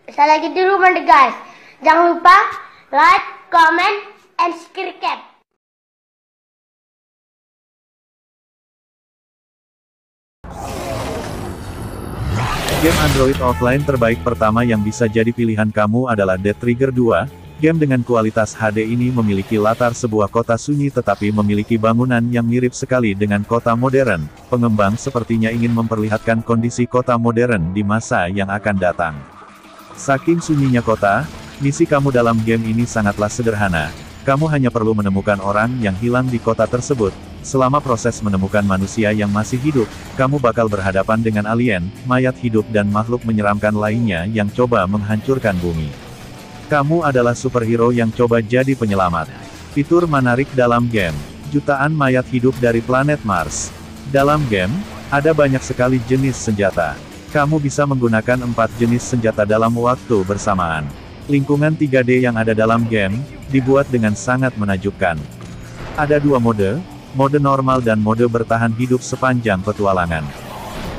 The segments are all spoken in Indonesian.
Saya lagi di rumah nih guys. Jangan lupa like, comment, and subscribe. Game Android offline terbaik pertama yang bisa jadi pilihan kamu adalah Dead Trigger 2. Game dengan kualitas HD ini memiliki latar sebuah kota sunyi tetapi memiliki bangunan yang mirip sekali dengan kota modern. Pengembang sepertinya ingin memperlihatkan kondisi kota modern di masa yang akan datang. Saking sunyinya kota, misi kamu dalam game ini sangatlah sederhana. Kamu hanya perlu menemukan orang yang hilang di kota tersebut. Selama proses menemukan manusia yang masih hidup, kamu bakal berhadapan dengan alien, mayat hidup dan makhluk menyeramkan lainnya yang coba menghancurkan bumi. Kamu adalah superhero yang coba jadi penyelamat. Fitur menarik dalam game. Jutaan mayat hidup dari planet Mars. Dalam game, ada banyak sekali jenis senjata. Kamu bisa menggunakan 4 jenis senjata dalam waktu bersamaan. Lingkungan 3D yang ada dalam game, dibuat dengan sangat menakjubkan. Ada 2 mode normal dan mode bertahan hidup sepanjang petualangan.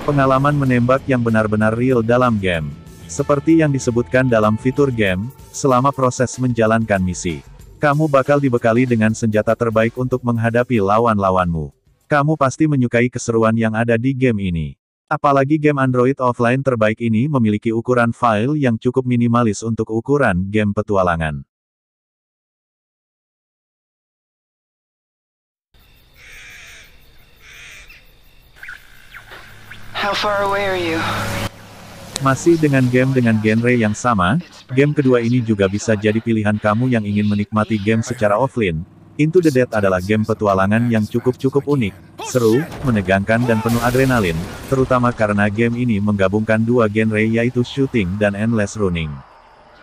Pengalaman menembak yang benar-benar real dalam game. Seperti yang disebutkan dalam fitur game, selama proses menjalankan misi, kamu bakal dibekali dengan senjata terbaik untuk menghadapi lawan-lawanmu. Kamu pasti menyukai keseruan yang ada di game ini. Apalagi game Android offline terbaik ini memiliki ukuran file yang cukup minimalis untuk ukuran game petualangan. How far away are you? Masih dengan genre yang sama, game kedua ini juga bisa jadi pilihan kamu yang ingin menikmati game secara offline. Into the Dead adalah game petualangan yang cukup unik, seru, menegangkan dan penuh adrenalin, terutama karena game ini menggabungkan 2 genre yaitu shooting dan endless running.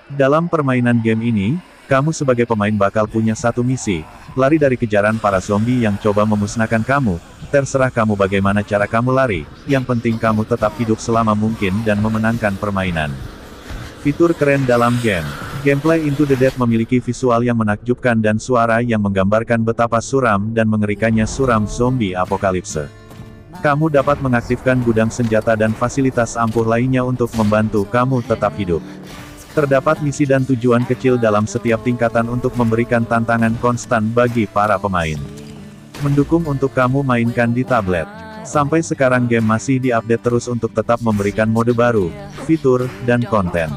Dalam permainan game ini, kamu sebagai pemain bakal punya satu misi, lari dari kejaran para zombie yang coba memusnahkan kamu. Terserah kamu bagaimana cara kamu lari, yang penting kamu tetap hidup selama mungkin dan memenangkan permainan. Fitur keren dalam game. Gameplay Into the Dead memiliki visual yang menakjubkan dan suara yang menggambarkan betapa suram dan mengerikannya suram zombie apokalipse. Kamu dapat mengaktifkan gudang senjata dan fasilitas ampuh lainnya untuk membantu kamu tetap hidup. Terdapat misi dan tujuan kecil dalam setiap tingkatan untuk memberikan tantangan konstan bagi para pemain. Mendukung untuk kamu mainkan di tablet. Sampai sekarang game masih diupdate terus untuk tetap memberikan mode baru, fitur, dan konten.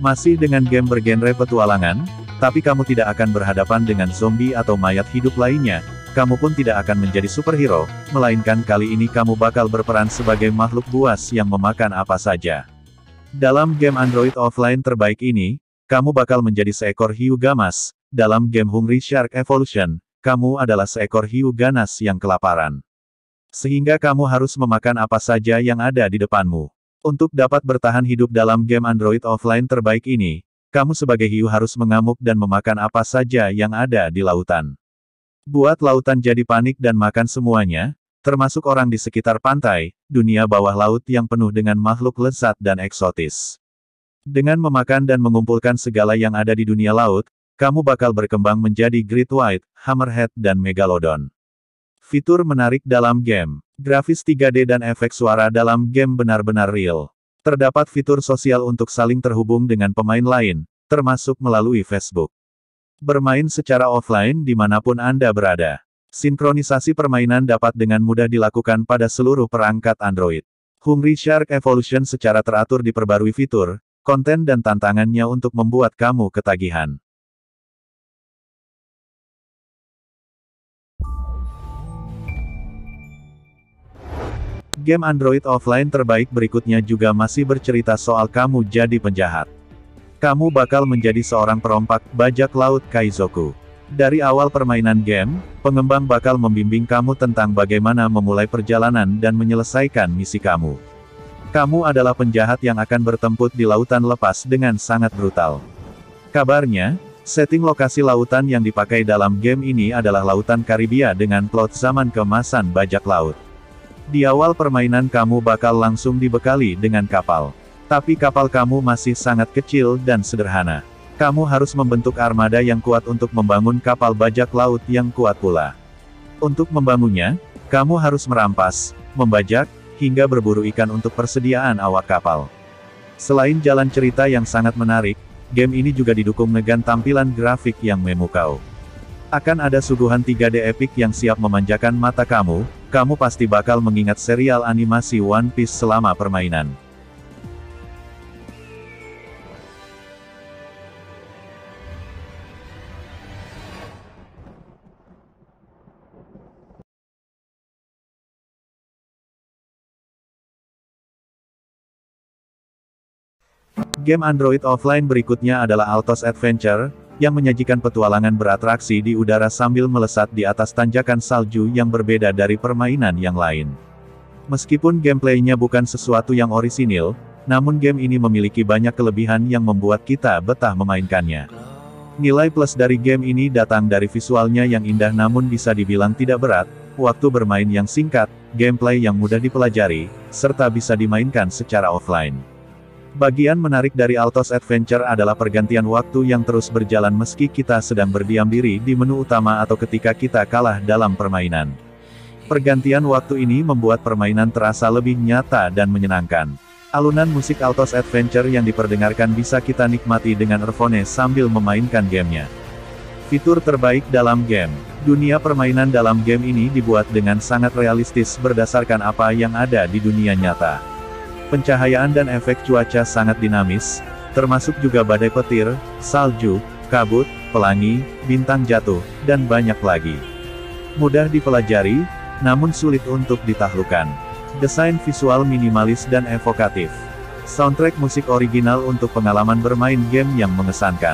Masih dengan game bergenre petualangan, tapi kamu tidak akan berhadapan dengan zombie atau mayat hidup lainnya. Kamu pun tidak akan menjadi superhero, melainkan kali ini kamu bakal berperan sebagai makhluk buas yang memakan apa saja. Dalam game Android offline terbaik ini, kamu bakal menjadi seekor hiu gamas. Dalam game Hungry Shark Evolution, kamu adalah seekor hiu ganas yang kelaparan. Sehingga kamu harus memakan apa saja yang ada di depanmu. Untuk dapat bertahan hidup dalam game Android offline terbaik ini, kamu sebagai hiu harus mengamuk dan memakan apa saja yang ada di lautan. Buat lautan jadi panik dan makan semuanya, termasuk orang di sekitar pantai, dunia bawah laut yang penuh dengan makhluk lezat dan eksotis. Dengan memakan dan mengumpulkan segala yang ada di dunia laut, kamu bakal berkembang menjadi Great White, Hammerhead dan Megalodon. Fitur menarik dalam game. Grafis 3D dan efek suara dalam game benar-benar real. Terdapat fitur sosial untuk saling terhubung dengan pemain lain, termasuk melalui Facebook. Bermain secara offline dimanapun Anda berada. Sinkronisasi permainan dapat dengan mudah dilakukan pada seluruh perangkat Android. Hungry Shark Evolution secara teratur diperbarui fitur, konten dan tantangannya untuk membuat kamu ketagihan. Game Android offline terbaik berikutnya juga masih bercerita soal kamu jadi penjahat. Kamu bakal menjadi seorang perompak bajak laut Kaizoku. Dari awal permainan game, pengembang bakal membimbing kamu tentang bagaimana memulai perjalanan dan menyelesaikan misi kamu. Kamu adalah penjahat yang akan bertempur di lautan lepas dengan sangat brutal. Kabarnya, setting lokasi lautan yang dipakai dalam game ini adalah Lautan Karibia dengan plot zaman keemasan bajak laut. Di awal permainan kamu bakal langsung dibekali dengan kapal. Tapi kapal kamu masih sangat kecil dan sederhana. Kamu harus membentuk armada yang kuat untuk membangun kapal bajak laut yang kuat pula. Untuk membangunnya, kamu harus merampas, membajak, hingga berburu ikan untuk persediaan awak kapal. Selain jalan cerita yang sangat menarik, game ini juga didukung dengan tampilan grafik yang memukau. Akan ada suguhan 3D epic yang siap memanjakan mata kamu pasti bakal mengingat serial animasi One Piece selama permainan. Game Android offline berikutnya adalah Altos Adventure, yang menyajikan petualangan beratraksi di udara sambil melesat di atas tanjakan salju yang berbeda dari permainan yang lain. Meskipun gameplaynya bukan sesuatu yang orisinil, namun game ini memiliki banyak kelebihan yang membuat kita betah memainkannya. Nilai plus dari game ini datang dari visualnya yang indah namun bisa dibilang tidak berat, waktu bermain yang singkat, gameplay yang mudah dipelajari, serta bisa dimainkan secara offline. Bagian menarik dari Altos Adventure adalah pergantian waktu yang terus berjalan meski kita sedang berdiam diri di menu utama atau ketika kita kalah dalam permainan. Pergantian waktu ini membuat permainan terasa lebih nyata dan menyenangkan. Alunan musik Altos Adventure yang diperdengarkan bisa kita nikmati dengan earphone sambil memainkan gamenya. Fitur terbaik dalam game. Dunia permainan dalam game ini dibuat dengan sangat realistis berdasarkan apa yang ada di dunia nyata. Pencahayaan dan efek cuaca sangat dinamis, termasuk juga badai petir, salju, kabut, pelangi, bintang jatuh, dan banyak lagi. Mudah dipelajari, namun sulit untuk ditaklukkan. Desain visual minimalis dan evokatif. Soundtrack musik original untuk pengalaman bermain game yang mengesankan.